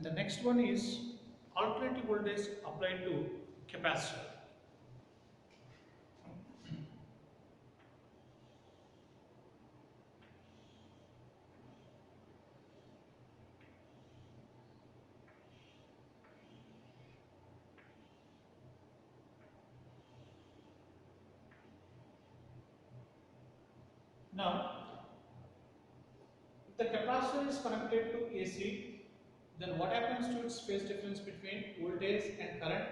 And the next one is alternating voltage applied to capacitor. Now, if the capacitor is connected to AC, then what happens to its phase difference between voltage and current,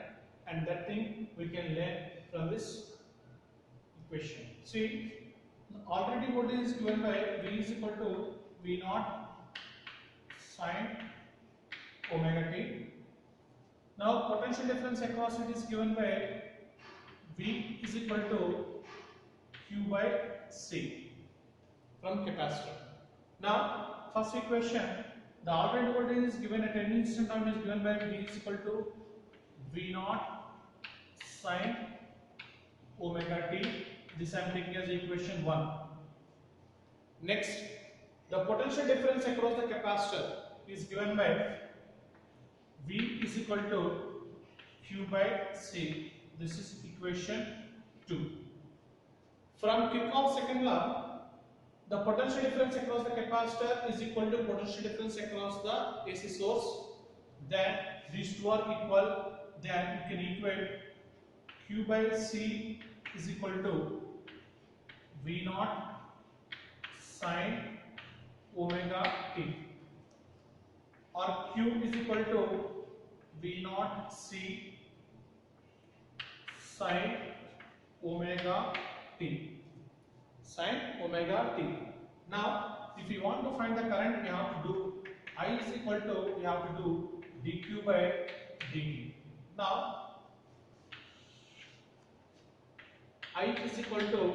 and that thing we can learn from this equation. See, the alternating voltage is given by V is equal to V naught sine omega t. Now potential difference across it is given by V is equal to Q by C from capacitor. Now first equation, the alternating voltage is given at any instant time is given by V is equal to V naught sine omega t. This I am taking as equation 1. Next, the potential difference across the capacitor is given by V is equal to Q by C. This is equation 2. From Kirchhoff's second law, the potential difference across the capacitor is equal to potential difference across the AC source. Then these two are equal. Then you can equate Q by C is equal to V naught sine omega t, or Q is equal to V naught C sine omega t, sine omega t. Now, if you want to find the current, we have to do I is equal to, we have to do dq by dt. Now, I is equal to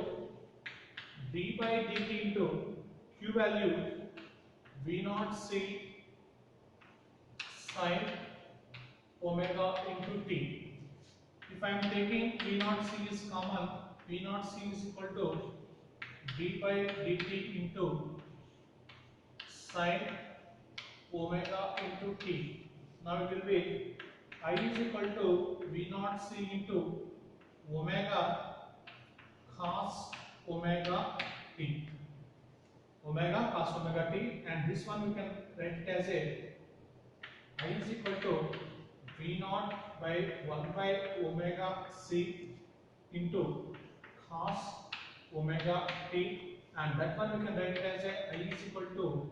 d by dt into q value V naught C sine omega into t. If I am taking V naught C is common, V naught C is equal to d by dt into sine omega into t. Now it will be I is equal to V naught C into omega cos omega t, omega cos omega t, and this one we can write it as a I is equal to V naught by 1 by omega c into cos omega t, and that one we can write it as a I is equal to,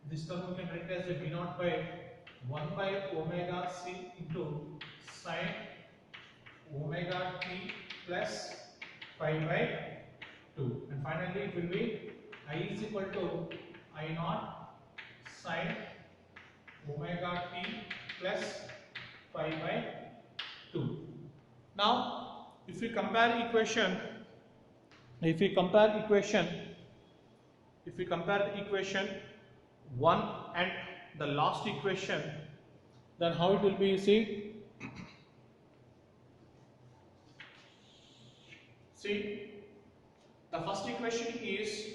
this term we can write it as a V naught by 1 by omega c into sine omega t plus pi by 2, and finally it will be I is equal to I naught sine omega t plus pi by 2. Now, if we compare equation, the equation 1 and the last equation, then how it will be, you see. See, the first equation is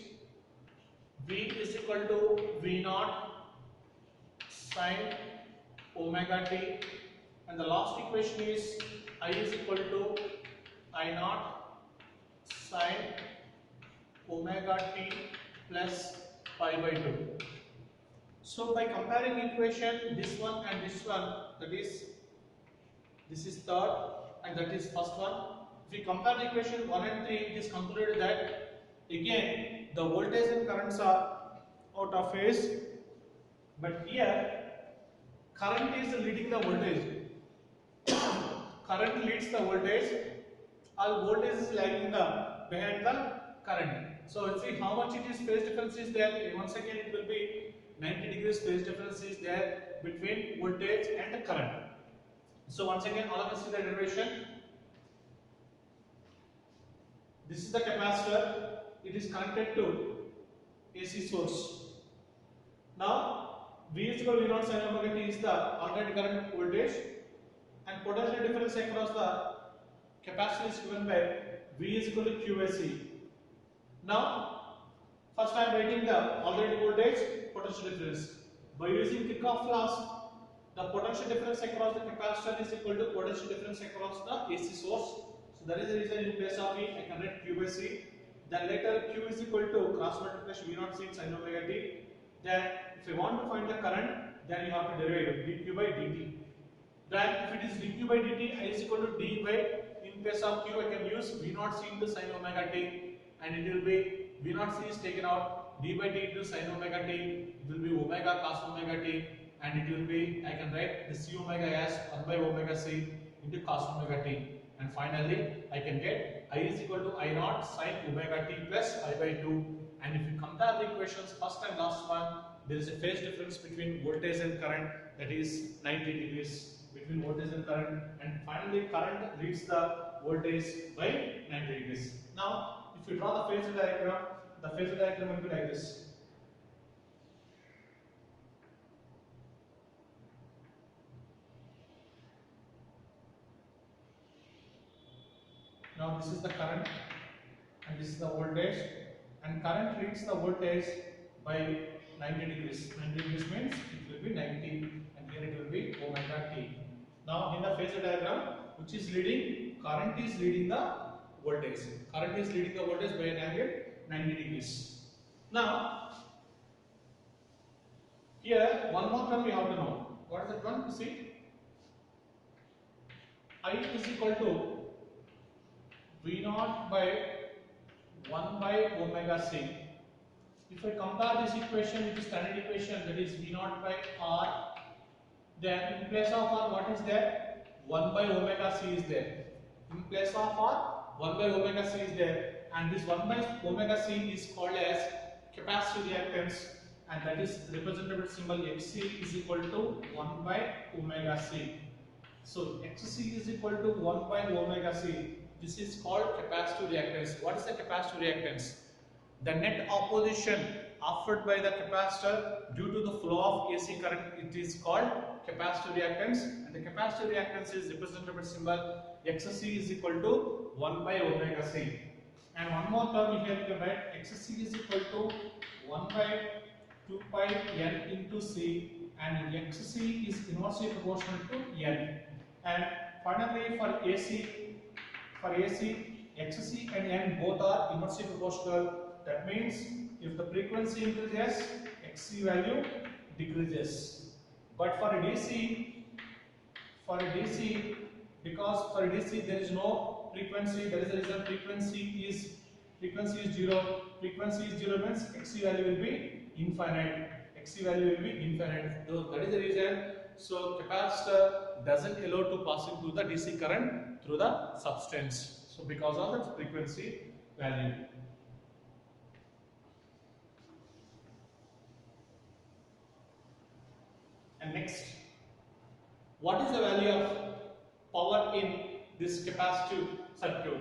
V is equal to V naught sine omega t, and the last equation is I is equal to I naught sine omega t plus pi by 2. So by comparing equation this one and this one, that is, this is third and that is first one. If we compare the equation 1 and 3, it is concluded that again the voltage and currents are out of phase, but here current is leading the voltage. Current leads the voltage, all voltage is lagging behind the current. So let's see how much it is phase difference is there. Once again it will be 90 degrees phase difference is there between voltage and the current. So once again all of us see the derivation. This is the capacitor, it is connected to AC source. Now V is equal to V naught sine omega t is the alternating current voltage, and potential difference across the capacitor is given by V is equal to Q by C. Now first I am writing the alternating voltage, potential difference. By using Kirchhoff laws, the potential difference across the capacitor is equal to potential difference across the AC source. So that is the reason in place of V, I can write Q by C. Then later Q is equal to cross multiplication V naught C sin omega t. Then if you want to find the current, then you have to derive dq by dt. Then if it is dq by dt, I is equal to d by, in place of Q I can use V naught C into sin omega t, and it will be V naught C is taken out, d by d into sin omega t, it will be omega cos omega t, and it will be, I can write the c omega as 1 by omega c into cos omega t, and finally I can get I is equal to I naught sin omega t plus pi by 2. And if you compare the equations first and last one, there is a phase difference between voltage and current, that is 90 degrees between voltage and current, and finally current leads the voltage by 90 degrees. Now if you draw the phasor diagram, the phasor diagram will be like this. Now this is the current and this is the voltage, and current leads the voltage by 90 degrees. 90 degrees means it will be 90, and here it will be omega t. Now in the phasor diagram, which is leading? Current is leading the voltage. Current is leading the voltage by an angle 90 degrees. Now here one more term you have to know. What is that one? You see, I is equal to V naught by 1 by omega c. If I compare this equation with the standard equation, that is V naught by R, then in place of R what is there? 1 by omega c is there. In place of R, 1 by omega c is there, and this 1 by omega c is called as capacitive reactance, and that is represented with symbol Xc is equal to 1 by omega c. So Xc is equal to 1 by omega c. This is called capacitive reactance. What is the capacitive reactance? The net opposition offered by the capacitor due to the flow of AC current, it is called capacitive reactance, and the capacitive reactance is represented by symbol Xc is equal to 1 by omega c. And one more term here you can write Xc is equal to 1 by 2 pi n into c, and Xc is inversely proportional to n. And finally for AC, Xc and n both are inversely proportional. That means if the frequency increases, Xc value decreases. But for DC, because for DC there is no frequency, that is the reason frequency is 0. Frequency is 0 means Xc value will be infinite. Xc value will be infinite. So that is the reason. So capacitor doesn't allow to passing through the DC current through the substance. So because of that frequency value. And next, what is the value of power in this capacitive circuit?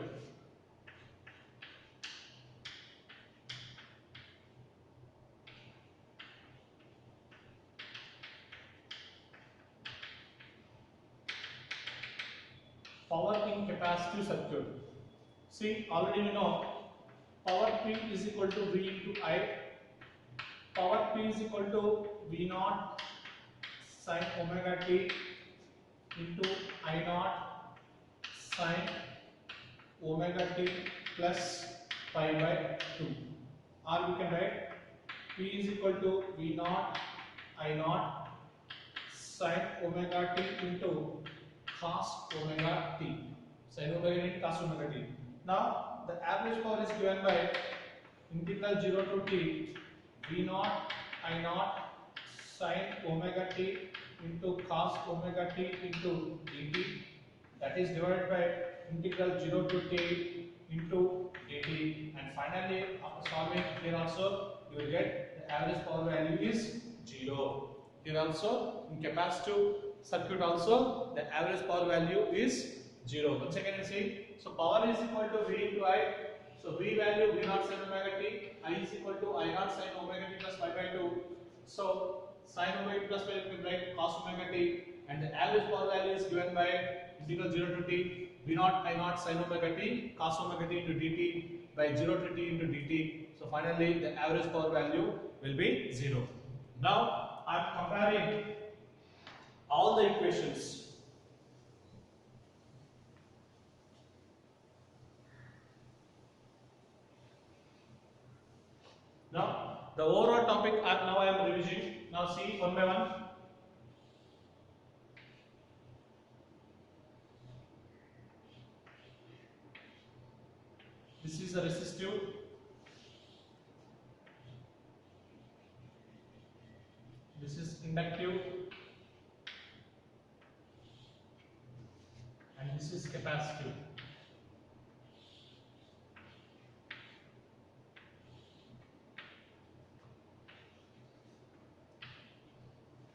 Power in capacitive circuit. See, already we know power P is equal to V into I. Power P is equal to V naught sin omega t into I naught sin omega t plus pi by 2. Or we can write P is equal to V naught I naught sin omega t into cos omega t. Sin omega t cos omega t. Now the average power is given by integral 0 to t V naught I naught sin omega t into cos omega t into dt, that is divided by integral 0 to t into dt, and finally after solving here also you will get the average power value is 0. Here also in capacitive circuit also the average power value is 0. Once again you see, so power is equal to V into I. So V value V naught sin omega t, I is equal to I naught sin omega t plus pi by 2. So sin omega t plus pi will be like cos omega t, and the average power value is given by integral 0 to t V naught I naught sin omega t cos omega t into dt by 0 to t into dt. So finally the average power value will be 0. Now I am comparing all the equations. Now, the overall topic now I am reviewing. Now see one by one. This is a resistive. This is inductive. And this is capacitive.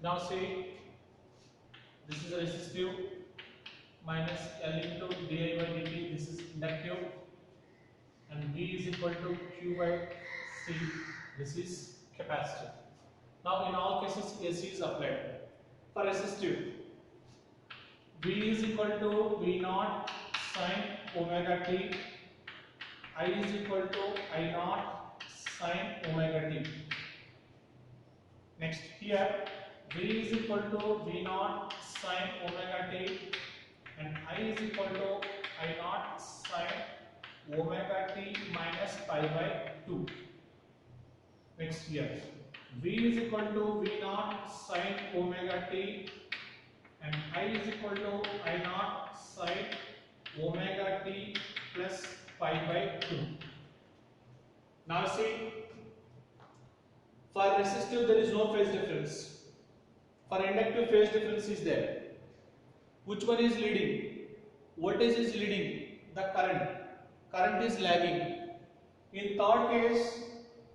Now see, this is resistive minus L into di by dt. This is inductive, and V is equal to Q by C. This is capacitive. Now in all cases AC is applied. For resistive, V is equal to V naught sin omega t. I is equal to I naught sin omega t. Next here, V is equal to V naught sin omega t, and I is equal to I naught sin omega t minus pi by 2. Next here, V is equal to V naught sin omega t, and I is equal to I naught sin omega t plus pi by 2. Now see, for resistive there is no phase difference. For inductive phase difference is there. Which one is leading? Voltage is leading the current. Current is lagging. In third case,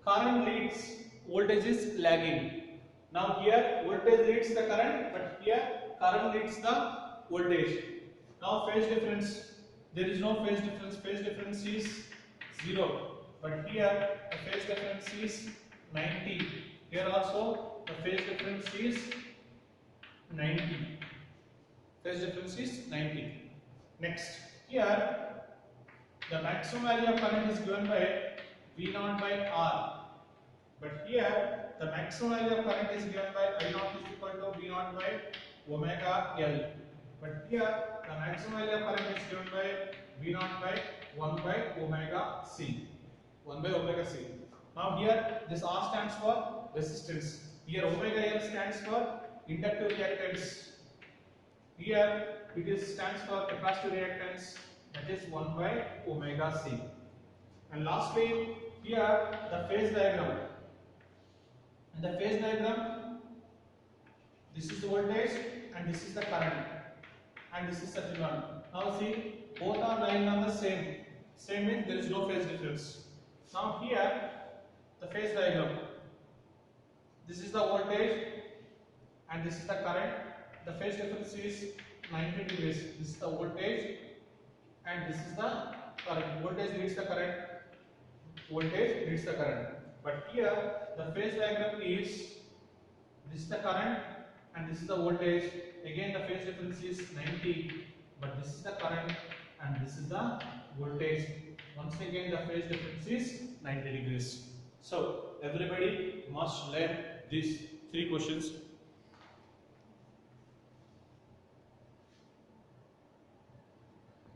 current leads, voltage is lagging. Now here voltage leads the current, but here current leads the voltage. Now phase difference, there is no phase difference. Phase difference is 0. But here the phase difference is 90. Here also the phase difference is 90. Phase difference is 90. Next, here the maximum value of current is given by V naught by R. But here the maximum value of current is given by I naught is equal to V naught by omega L. But here the maximum value of current is given by V naught by 1 by omega C. 1 by omega C. Now here this R stands for resistance. Here omega L stands for inductive reactance. Here it stands for capacitive reactance, that is 1 by omega C. And lastly, here the phase diagram. In the phase diagram, this is the voltage and this is the current, and this is the one. Now see, both are lying on the same. Same means there is no phase difference. Now here the phase diagram. This is the voltage and this is the current. The phase difference is 90 degrees. This is the voltage and this is the current. Voltage leads the current. Voltage leads the current. But here the phase diagram is, this is the current and this is the voltage. Again the phase difference is 90, but this is the current and this is the voltage. Once again the phase difference is 90 degrees. So everybody must learn these 3 questions.